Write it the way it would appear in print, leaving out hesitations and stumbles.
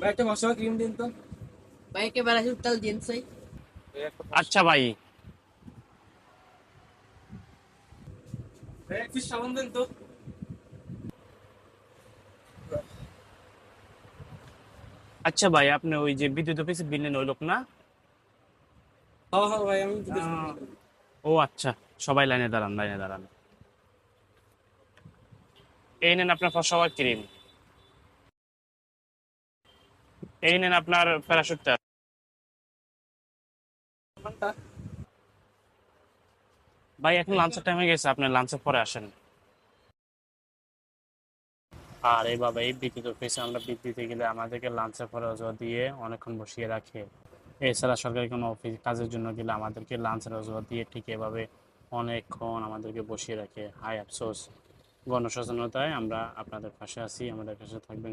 ভাই একটা মশলা ক্রিম দিন তো। ভাই একেবারে উত্তাল দিন চাই। আচ্ছা ভাই। ভাই এক পিস সাবান দেন তো। আচ্ছা ভাই, আপনি ওই যে বিদ্যুৎ অফিসে বিল নেন ওই লোক না? হ্যাঁ হ্যাঁ ভাই আমি দিতেছি। আহ, ও আচ্ছা, সবাই লাইনে দাঁড়ান, লাইনে দাঁড়ান। এই নেন আপনার ফসওয়ার ক্রিম, এই নেন আপনার প্যারাশুট তেল। সাবানটা। ভাই এখন লাঞ্চের টাইম হয়ে গেছে, আপনি লাঞ্চের পরে আসেন। আর এইভাবে এই বিদ্যুৎ অফিসে আমরা বিল দিতে গেলে আমাদেরকে লাঞ্চের পরে অজুহাত দিয়ে অনেকক্ষণ বসিয়ে রাখে। এছাড়া সরকারি কোনো অফিস কাজের জন্য গেলে আমাদেরকে লাঞ্চের অজুহাত দিয়ে ঠিক এভাবে অনেকক্ষণ আমাদেরকে বসিয়ে রাখে। হায় আফসোস। গণসচেতনতায় আমরা আপনাদের পাশে আছি, আমাদের কাছে থাকবেন।